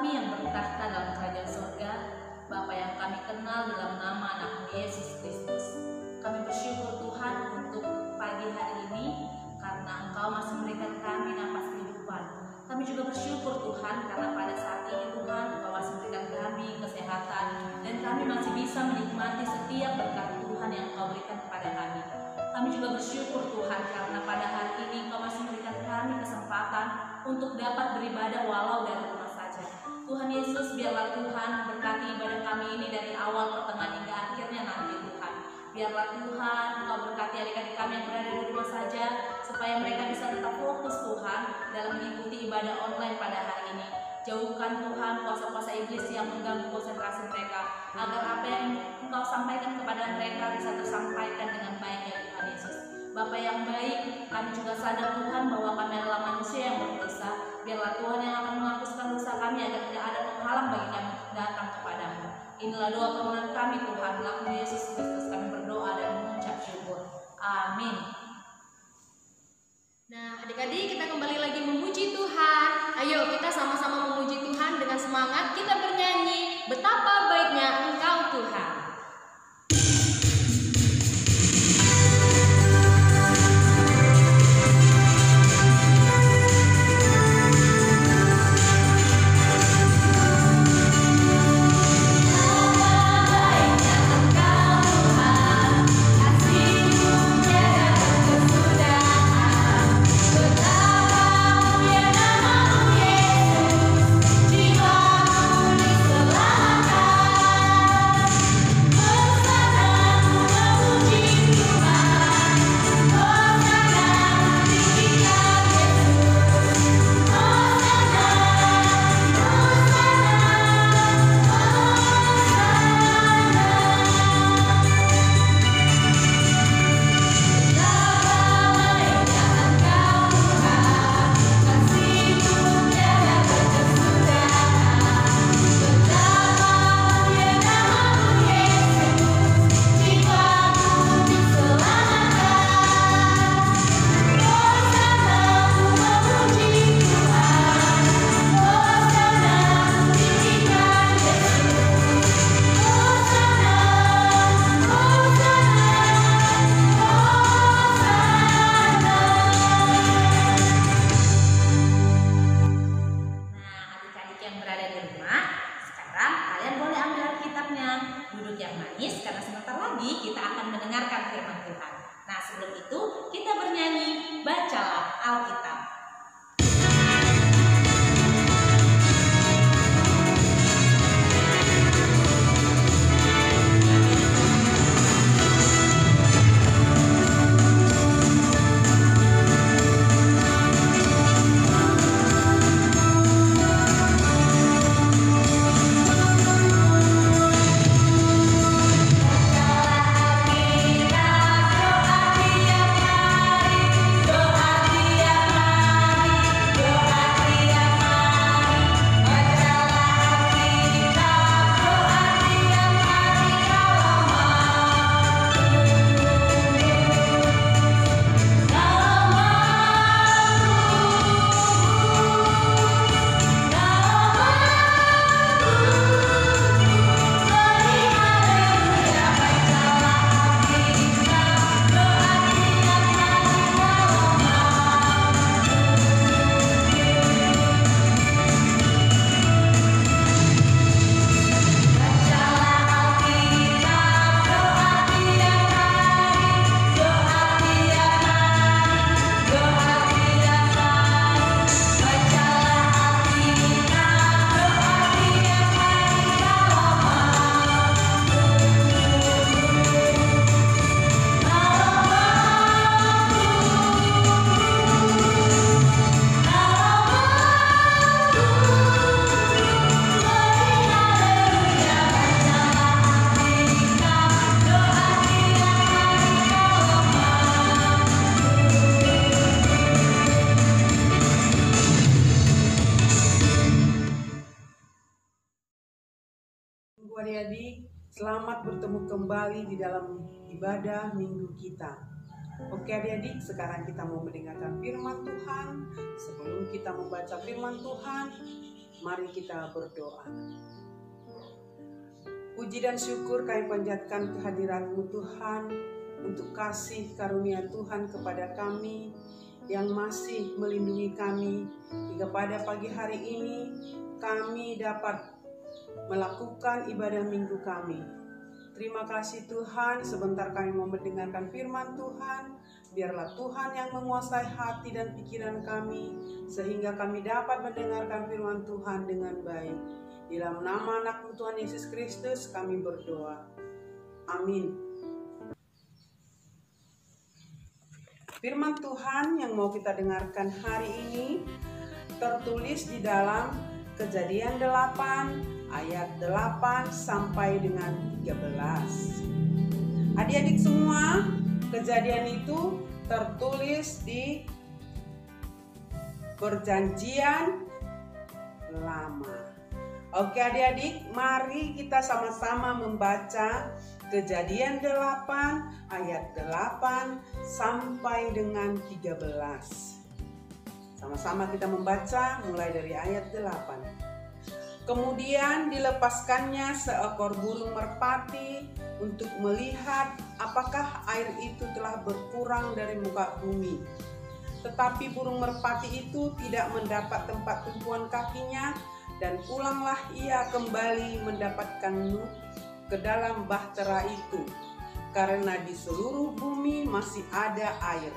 kami yang bertakhta dalam kerajaan surga, Bapa yang kami kenal dalam nama anak-Mu Yesus Kristus. Kami bersyukur Tuhan untuk pagi hari ini karena Engkau masih memberikan kami napas kehidupan. Kami juga bersyukur Tuhan karena pada saat ini Tuhan Engkau masih memberikan kami kesehatan dan kami masih bisa menikmati setiap berkat Tuhan yang Engkau berikan kepada kami. Kami juga bersyukur Tuhan karena pada hari ini Engkau masih memberikan kami kesempatan untuk dapat beribadah walau dari rumah saja. Tuhan Yesus, biarlah Tuhan berkati ibadah kami ini dari awal, pertengahan hingga akhirnya nanti Tuhan. Biarlah Tuhan Engkau berkati adik-adik kami yang berada di rumah saja, supaya mereka bisa tetap fokus Tuhan dalam mengikuti ibadah online pada hari ini. Jauhkan Tuhan kuasa-kuasa iblis yang mengganggu konsentrasi mereka, agar apa yang Engkau sampaikan kepada mereka bisa tersampaikan dengan baik ya Tuhan Yesus. Bapa yang baik, kami juga sadar Tuhan bahwa kami adalah manusia yang berdosa. Biarlah Tuhan yang akan menghapuskan dosa kami agar tidak ada penghalang bagi kami untuk datang kepadamu. Inilah doa permohonan kami Tuhan, dalam nama Yesus Kristus kami berdoa dan mengucap syukur. Amin. Nah, adik-adik, kita kembali lagi memuji Tuhan. Ayo kita sama-sama memuji Tuhan dengan semangat. Kita bernyanyi, betapa baiknya Engkau Tuhan. Adik-adik, selamat bertemu kembali di dalam ibadah minggu kita. Oke adik-adik, sekarang kita mau mendengarkan firman Tuhan. Sebelum kita membaca firman Tuhan, Mari kita berdoa. Puji dan syukur kami panjatkan kehadirat-Mu Tuhan, untuk kasih karunia Tuhan kepada kami yang masih melindungi kami hingga pada pagi hari ini kami dapat melakukan ibadah minggu kami. Terima kasih Tuhan, sebentar kami mau mendengarkan firman Tuhan. Biarlah Tuhan yang menguasai hati dan pikiran kami, sehingga kami dapat mendengarkan firman Tuhan dengan baik. Di dalam nama anak-Mu Tuhan Yesus Kristus kami berdoa. Amin. Firman Tuhan yang mau kita dengarkan hari ini tertulis di dalam Kejadian 8 ayat 8 sampai dengan 13. Adik-adik semua, Kejadian itu tertulis di Perjanjian Lama. Oke adik-adik, mari kita sama-sama membaca Kejadian 8 ayat 8 sampai dengan 13. Sama-sama kita membaca mulai dari ayat 8. Kemudian dilepaskannya seekor burung merpati untuk melihat apakah air itu telah berkurang dari muka bumi. Tetapi burung merpati itu tidak mendapat tempat tumpuan kakinya, dan pulanglah ia kembali mendapatkan Nuh ke dalam bahtera itu, karena di seluruh bumi masih ada air.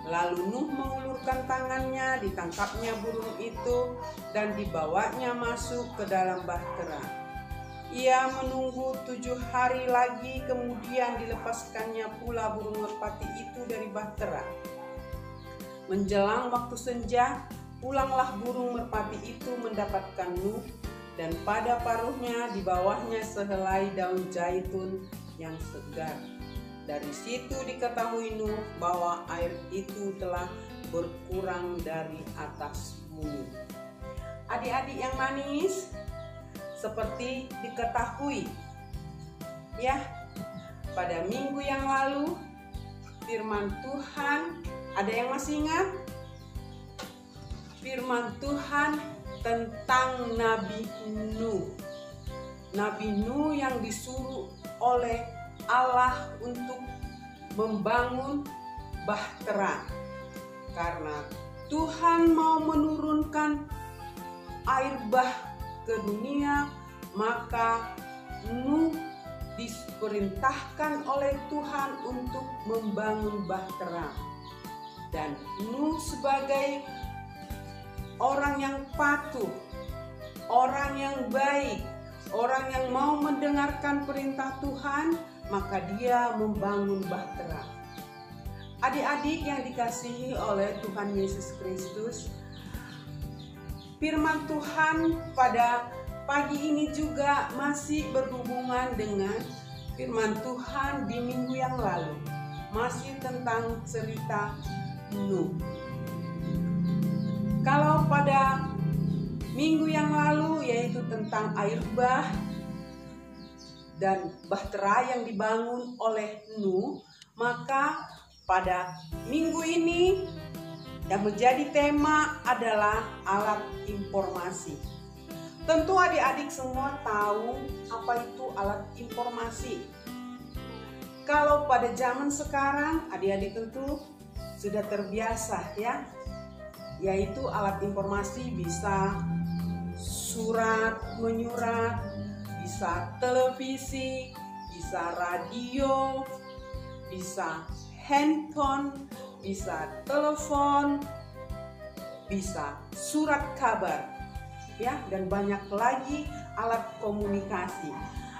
Lalu Nuh mengulurkan tangannya, ditangkapnya burung itu, dan dibawanya masuk ke dalam bahtera. Ia menunggu 7 hari lagi, kemudian dilepaskannya pula burung merpati itu dari bahtera. Menjelang waktu senja, pulanglah burung merpati itu mendapatkan Nuh, dan pada paruhnya di bawahnya sehelai daun zaitun yang segar. Dari situ diketahui Nuh bahwa air itu telah berkurang dari atas bumi. Adik-adik yang manis, seperti diketahui ya, pada minggu yang lalu firman Tuhan, ada yang masih ingat? Firman Tuhan tentang Nabi Nuh. Nabi Nuh yang disuruh oleh Allah untuk membangun bahtera. Karena Tuhan mau menurunkan air bah ke dunia, maka Nuh diperintahkan oleh Tuhan untuk membangun bahtera. Dan Nuh sebagai orang yang patuh, orang yang baik, orang yang mau mendengarkan perintah Tuhan, maka dia membangun bahtera. Adik-adik yang dikasihi oleh Tuhan Yesus Kristus, firman Tuhan pada pagi ini juga masih berhubungan dengan firman Tuhan di minggu yang lalu, masih tentang cerita Nuh. Kalau pada minggu yang lalu yaitu tentang air bah dan bahtera yang dibangun oleh Nuh, maka pada minggu ini yang menjadi tema adalah alat informasi. Tentu adik-adik semua tahu apa itu alat informasi. Kalau pada zaman sekarang adik-adik tentu sudah terbiasa ya, yaitu alat informasi bisa surat menyurat, bisa televisi, bisa radio, bisa handphone, bisa telepon, bisa surat kabar, ya, dan banyak lagi alat komunikasi.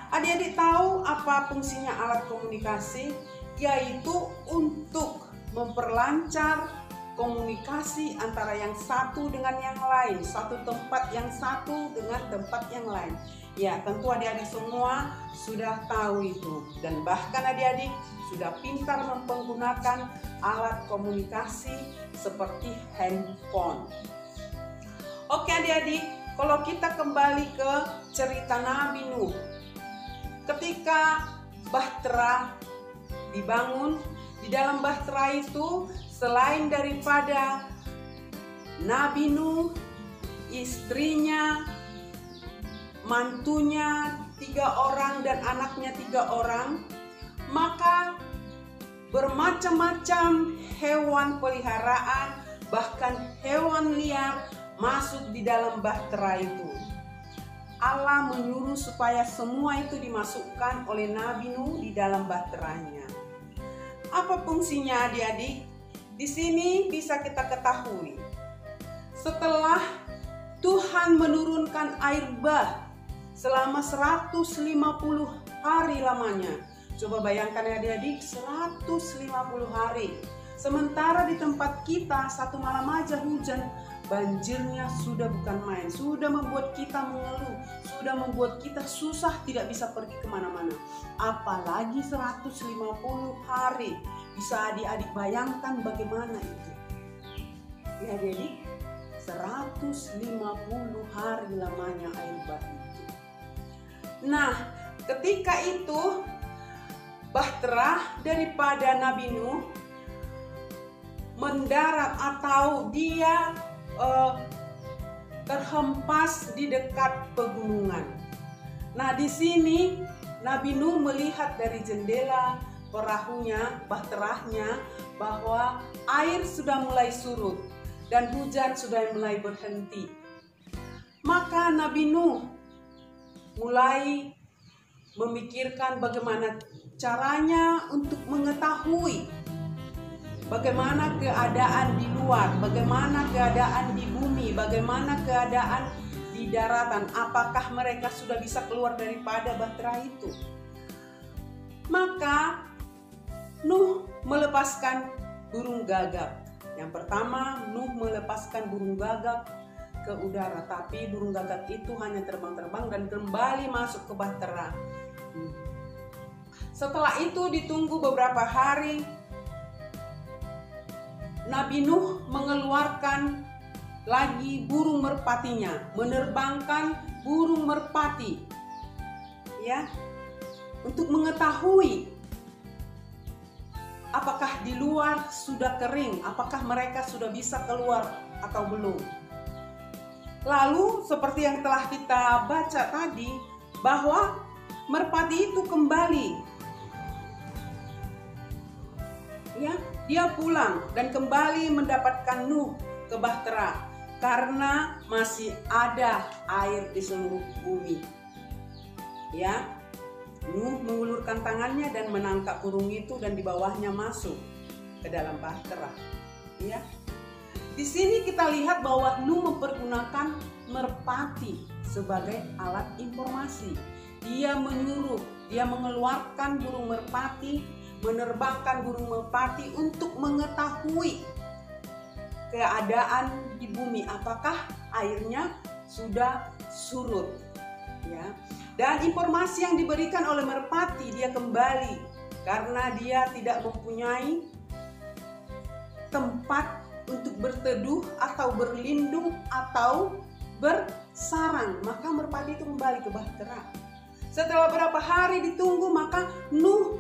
Adik-adik tahu apa fungsinya alat komunikasi? Yaitu untuk memperlancar komunikasi antara yang satu dengan yang lain, satu tempat yang satu dengan tempat yang lain. Ya, tentu adik-adik semua sudah tahu itu, dan bahkan adik-adik sudah pintar menggunakan alat komunikasi seperti handphone. Oke adik-adik, kalau kita kembali ke cerita Nabi Nuh, ketika bahtera dibangun, di dalam bahtera itu selain daripada Nabi Nuh istrinya, mantunya 3 orang dan anaknya 3 orang, maka bermacam-macam hewan peliharaan, bahkan hewan liar masuk di dalam bahtera itu. Allah menyuruh supaya semua itu dimasukkan oleh Nabi Nuh di dalam bahteranya. Apa fungsinya adik-adik? Di sini bisa kita ketahui, setelah Tuhan menurunkan air bah selama 150 hari lamanya. Coba bayangkan ya adik-adik, 150 hari. Sementara di tempat kita 1 malam aja hujan, banjirnya sudah bukan main, sudah membuat kita mengeluh, sudah membuat kita susah tidak bisa pergi kemana-mana. Apalagi 150 hari, bisa adik-adik bayangkan bagaimana itu. Ya adik-adik, 150 hari lamanya air bah itu. Nah, ketika itu bahtera daripada Nabi Nuh mendarat atau dia terhempas di dekat pegunungan. Nah, di sini Nabi Nuh melihat dari jendela perahunya, bahteranya, bahwa air sudah mulai surut dan hujan sudah mulai berhenti. Maka Nabi Nuh mulai memikirkan bagaimana caranya untuk mengetahui bagaimana keadaan di luar, bagaimana keadaan di bumi, bagaimana keadaan di daratan, apakah mereka sudah bisa keluar daripada bahtera itu. Maka Nuh melepaskan burung gagak. Yang pertama, Nuh melepaskan burung gagak ke udara, tapi burung gagak itu hanya terbang-terbang dan kembali masuk ke bahtera. Setelah itu ditunggu beberapa hari, Nabi Nuh mengeluarkan lagi burung merpatinya, menerbangkan burung merpati, ya, untuk mengetahui apakah di luar sudah kering, apakah mereka sudah bisa keluar atau belum. Lalu seperti yang telah kita baca tadi, bahwa merpati itu kembali, ya, dia pulang dan kembali mendapatkan Nuh ke bahtera karena masih ada air di seluruh bumi. Ya, Nuh mengulurkan tangannya dan menangkap burung itu dan di bawahnya masuk ke dalam bahtera. Ya, di sini kita lihat bahwa Nuh mempergunakan merpati sebagai alat informasi. Dia menyuruh, dia mengeluarkan burung merpati, menerbangkan burung merpati untuk mengetahui keadaan di bumi, apakah airnya sudah surut, ya. Dan informasi yang diberikan oleh merpati, dia kembali karena dia tidak mempunyai tempat untuk berteduh atau berlindung atau bersarang, maka merpati itu kembali ke bahtera. Setelah beberapa hari ditunggu, maka Nuh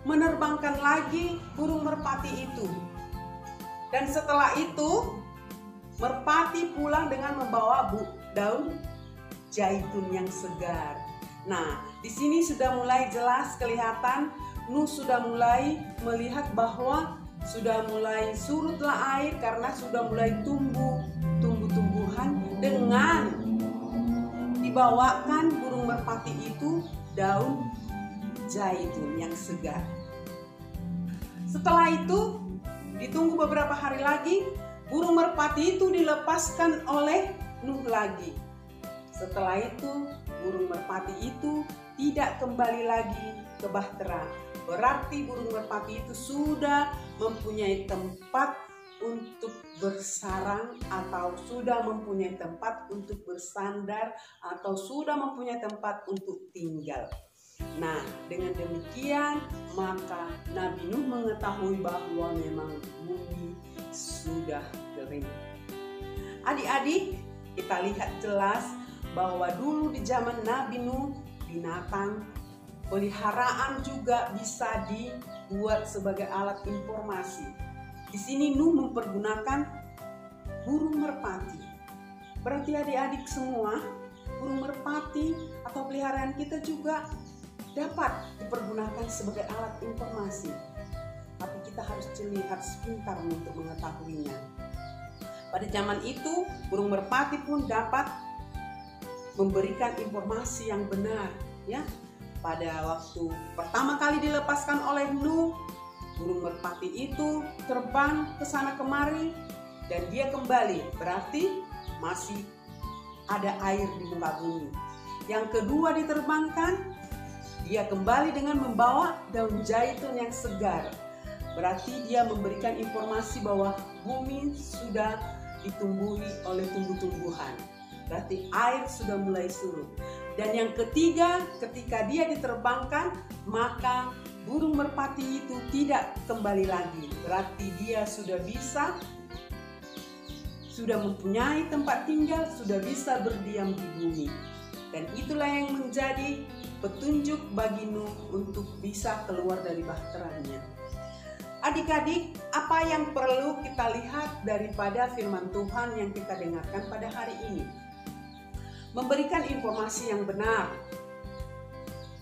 menerbangkan lagi burung merpati itu. Dan setelah itu merpati pulang dengan membawa daun zaitun yang segar. Nah, di sini sudah mulai jelas kelihatan Nuh sudah mulai melihat bahwa sudah mulai surutlah air karena sudah mulai tumbuh-tumbuhan dengan dibawakan burung merpati itu daun zaitun yang segar. Setelah itu ditunggu beberapa hari lagi, burung merpati itu dilepaskan oleh Nuh lagi. Setelah itu burung merpati itu tidak kembali lagi ke bahtera. Berarti burung merpati itu sudah mempunyai tempat untuk bersarang atau sudah mempunyai tempat untuk bersandar atau sudah mempunyai tempat untuk tinggal. Nah, dengan demikian maka Nabi Nuh mengetahui bahwa memang bumi sudah kering. Adik-adik, kita lihat jelas bahwa dulu di zaman Nabi Nuh, binatang peliharaan juga bisa dibuat sebagai alat informasi. Di sini Nuh mempergunakan burung merpati. Berarti adik-adik semua, burung merpati atau peliharaan kita juga dapat dipergunakan sebagai alat informasi. Tapi kita harus jeli, harus pintar untuk mengetahuinya. Pada zaman itu, burung merpati pun dapat memberikan informasi yang benar, ya. Pada waktu pertama kali dilepaskan oleh Nuh, burung merpati itu terbang ke sana kemari dan dia kembali, berarti masih ada air di muka bumi. Yang kedua diterbangkan, dia kembali dengan membawa daun zaitun yang segar. Berarti dia memberikan informasi bahwa bumi sudah ditumbuhi oleh tumbuh-tumbuhan. Berarti air sudah mulai surut. Dan yang ketiga, ketika dia diterbangkan, maka burung merpati itu tidak kembali lagi. Berarti dia sudah mempunyai tempat tinggal, sudah bisa berdiam di bumi. Dan itulah yang menjadi petunjuk bagi Nuh untuk bisa keluar dari bahteranya. Adik-adik, apa yang perlu kita lihat daripada firman Tuhan yang kita dengarkan pada hari ini? Memberikan informasi yang benar.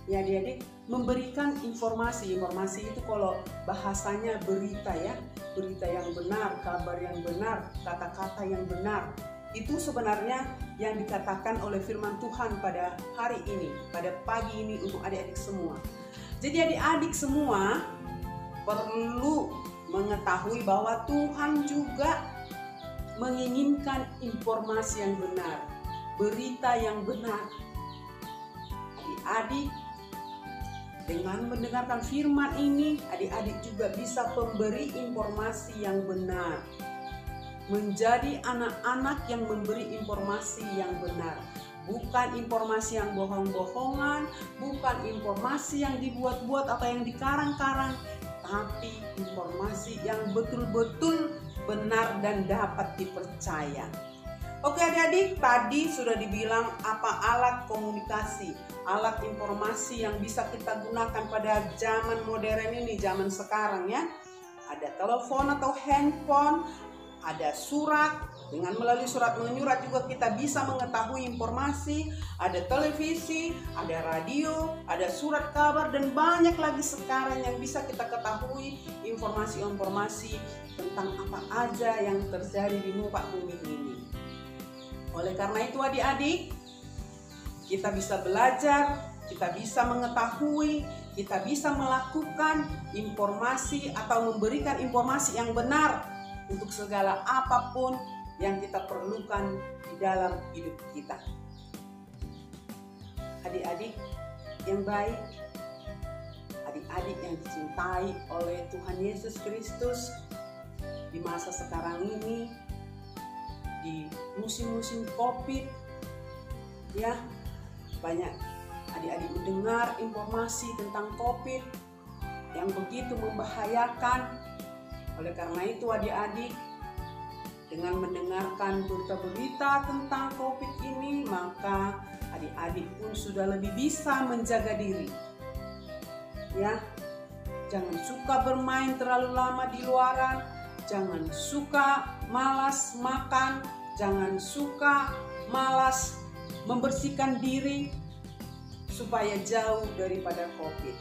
Ya adik-adik, memberikan informasi itu kalau bahasanya berita, ya, berita yang benar, kabar yang benar, kata-kata yang benar. Itu sebenarnya yang dikatakan oleh firman Tuhan pada hari ini, pada pagi ini untuk adik-adik semua. Jadi adik-adik semua perlu mengetahui bahwa Tuhan juga menginginkan informasi yang benar, berita yang benar. Adik-adik, dengan mendengarkan firman ini, adik-adik juga bisa memberi informasi yang benar. Menjadi anak-anak yang memberi informasi yang benar. Bukan informasi yang bohong-bohongan, bukan informasi yang dibuat-buat atau yang dikarang-karang, tapi informasi yang betul-betul benar dan dapat dipercaya. Oke adik-adik, tadi sudah dibilang apa alat komunikasi, alat informasi yang bisa kita gunakan pada zaman modern ini, zaman sekarang, ya. Ada telepon atau handphone, ada surat, dengan melalui surat menyurat juga kita bisa mengetahui informasi, ada televisi, ada radio, ada surat kabar, dan banyak lagi sekarang yang bisa kita ketahui informasi-informasi tentang apa aja yang terjadi di muka bumi ini. Oleh karena itu adik-adik, kita bisa belajar, kita bisa mengetahui, kita bisa melakukan informasi atau memberikan informasi yang benar untuk segala apapun yang kita perlukan di dalam hidup kita. Adik-adik yang baik, adik-adik yang dicintai oleh Tuhan Yesus Kristus, di masa sekarang ini, di musim-musim COVID, ya, banyak adik-adik mendengar informasi tentang COVID yang begitu membahayakan. Oleh karena itu adik-adik, dengan mendengarkan berita-berita tentang COVID ini, maka adik-adik pun sudah lebih bisa menjaga diri. Ya, jangan suka bermain terlalu lama di luaran, jangan suka malas makan, jangan suka malas membersihkan diri supaya jauh daripada COVID.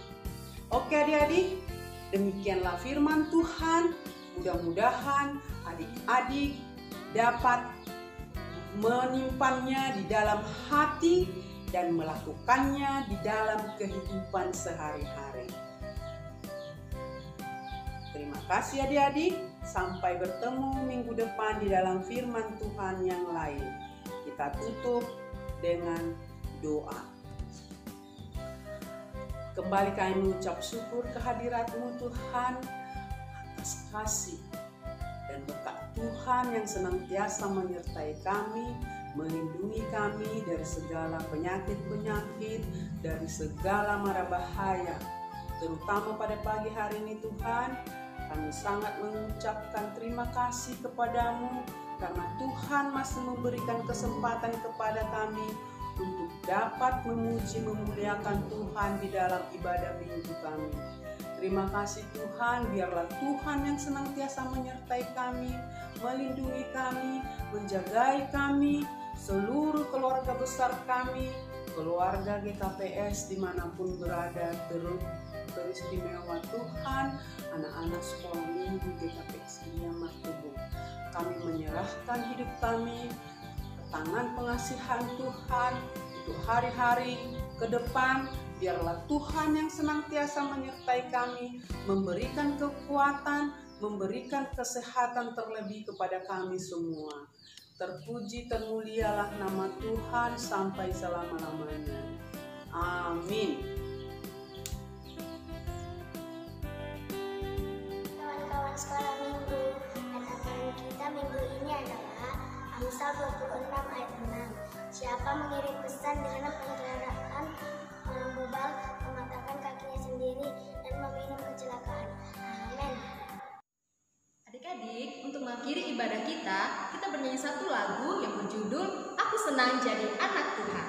Oke adik-adik, demikianlah firman Tuhan. Mudah-mudahan adik-adik dapat menyimpannya di dalam hati dan melakukannya di dalam kehidupan sehari-hari. Terima kasih adik-adik, sampai bertemu minggu depan di dalam firman Tuhan yang lain. Kita tutup dengan doa. Kembali kami mengucap syukur kehadirat-Mu Tuhan, atas kasih dan berkat Tuhan yang senantiasa menyertai kami, melindungi kami dari segala penyakit-penyakit, dari segala mara bahaya. Terutama pada pagi hari ini Tuhan, kami sangat mengucapkan terima kasih kepadamu karena Tuhan masih memberikan kesempatan kepada kami untuk dapat memuji memuliakan Tuhan di dalam ibadah minggu kami. Terima kasih Tuhan, biarlah Tuhan yang senantiasa menyertai kami, melindungi kami, menjagai kami, seluruh keluarga besar kami, keluarga GKPS dimanapun berada, teristimewa Tuhan, anak-anak sekolah minggu GKPS India Martubung. Kami menyerahkan hidup kami ke tangan pengasihan Tuhan untuk hari-hari ke depan. Biarlah Tuhan yang senantiasa menyertai kami, memberikan kekuatan, memberikan kesehatan terlebih kepada kami semua. Terpuji termulialah nama Tuhan sampai selama-lamanya. Amin. Kawan-kawan sekolah minggu, kata-kata kita minggu ini adalah Amsal 26 ayat 6. Siapa mengirim pesan dengan kendaraan orang bebal, mematahkan kakinya sendiri dan meminum kecelakaan. Amin. Adik-adik, untuk mengakhiri ibadah kita bernyanyi satu lagu yang berjudul Aku Senang Jadi Anak Tuhan.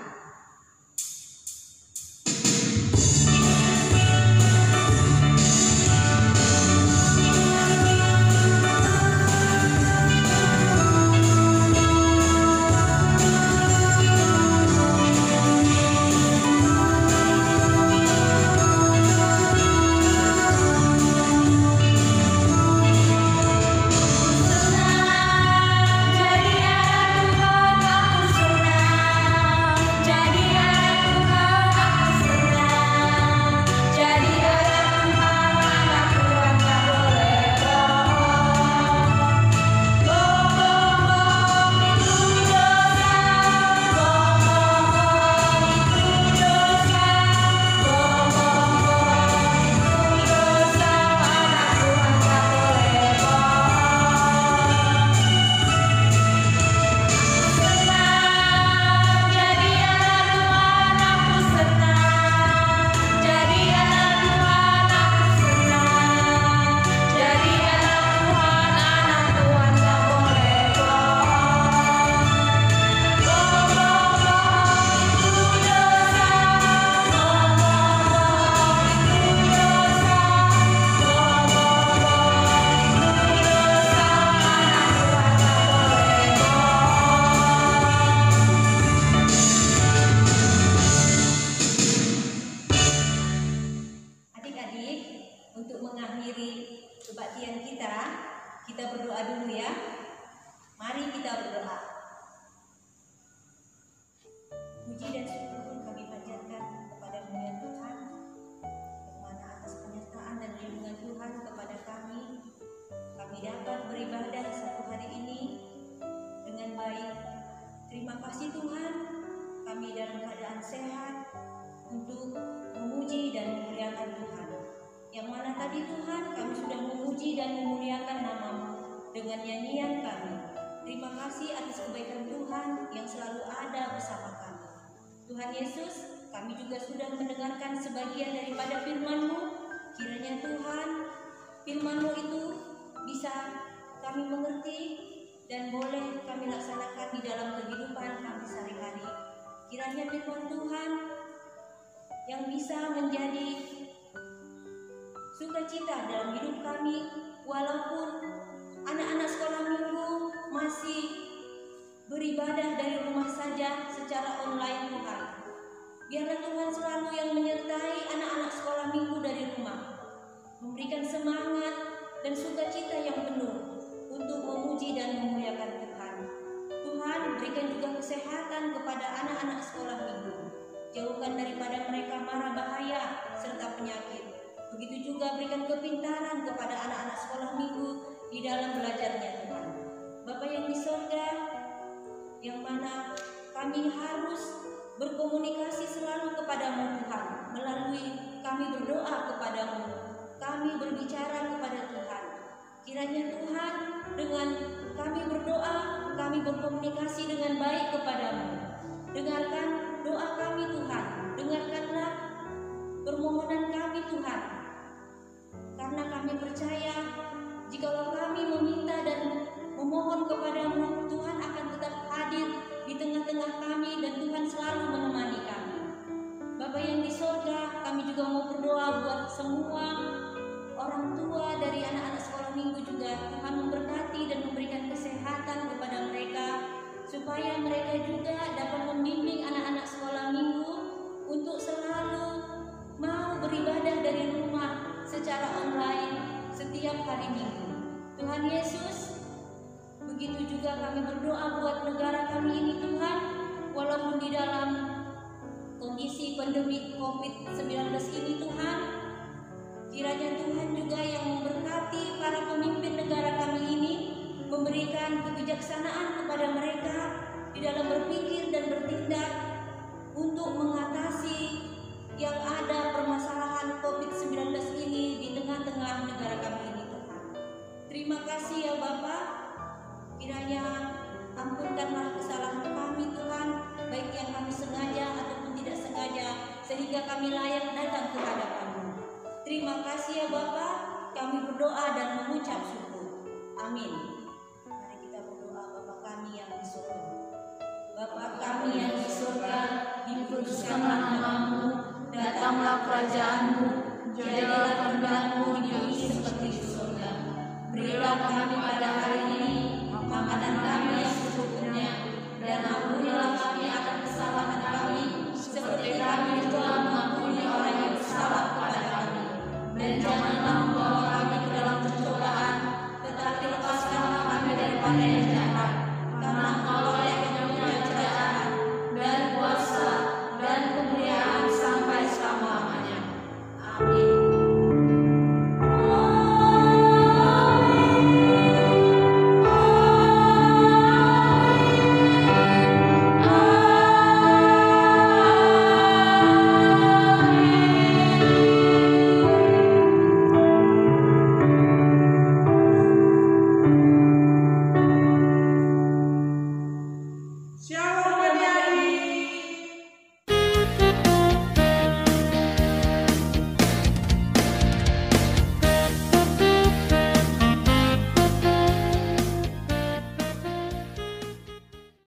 Kita berdoa dulu ya. Mari kita berdoa. Puji dan syukur kami panjatkan kepada-Mu ya Tuhan, bagaimana atas penyertaan dan lindungan Tuhan kepada kami dapat beribadah satu hari ini dengan baik. Terima kasih Tuhan, kami dalam keadaan sehat untuk memuji dan memuliakan Tuhan. Yang mana tadi Tuhan kami sudah memuji dan memuliakan nama-Mu dengan nyanyian kami. Terima kasih atas kebaikan Tuhan yang selalu ada bersama kami. Tuhan Yesus, kami juga sudah mendengarkan sebagian daripada firman-Mu. Kiranya Tuhan, firman-Mu itu bisa kami mengerti dan boleh kami laksanakan di dalam kehidupan kami sehari-hari. Kiranya firman Tuhan yang bisa menjadi sukacita dalam hidup kami, walaupun anak-anak sekolah minggu masih beribadah dari rumah saja secara online Tuhan. Biarlah Tuhan selalu yang menyertai anak-anak sekolah minggu dari rumah, memberikan semangat dan sukacita yang penuh untuk memuji dan memuliakan Tuhan. Tuhan, berikan juga kesehatan kepada anak-anak sekolah minggu. Jauhkan daripada mereka mara bahaya serta penyakit. Begitu juga berikan kepintaran kepada anak-anak sekolah minggu di dalam belajarnya Tuhan. Bapa yang di surga, yang mana kami harus berkomunikasi selalu kepadamu Tuhan, melalui kami berdoa kepadamu, kami berbicara kepada Tuhan. Kiranya Tuhan, dengan kami berdoa, kami berkomunikasi dengan baik kepadamu. Dengarkan doa kami Tuhan, dengarkanlah permohonan kami Tuhan. Karena kami percaya, jikalau kami meminta dan memohon kepadamu, Tuhan akan tetap hadir di tengah-tengah kami dan Tuhan selalu menemani kami. Bapa yang di surga, kami juga mau berdoa buat semua orang tua dari anak-anak sekolah minggu juga. Tuhan memberkati dan memberikan kesehatan kepada mereka, supaya mereka juga dapat membimbing anak-anak sekolah minggu untuk selalu mau beribadah dari rumah secara online setiap hari Minggu. Tuhan Yesus, begitu juga kami berdoa buat negara kami ini Tuhan, walaupun di dalam kondisi pandemi COVID-19 ini Tuhan, kiranya Tuhan juga yang memberkati para pemimpin negara kami ini, memberikan kebijaksanaan kepada mereka di dalam berpikir dan bertindak untuk mengatasi yang ada permasalahan COVID-19 ini di tengah-tengah negara kami ini Tuhan. Terima kasih ya Bapa, kiranya ampunkanlah kesalahan kami Tuhan, baik yang kami sengaja ataupun tidak sengaja, sehingga kami layak datang ke hadapan-Mu. Terima kasih ya Bapa, kami berdoa dan mengucap syukur. Amin. Mari kita berdoa. Bapa kami yang di surga, Bapa kami yang di surga, dikuduskanlah nama-Mu, datanglah kerajaan-Mu, jadilah kehendak-Mu di bumi seperti di surga. Berilah kami pada hari ini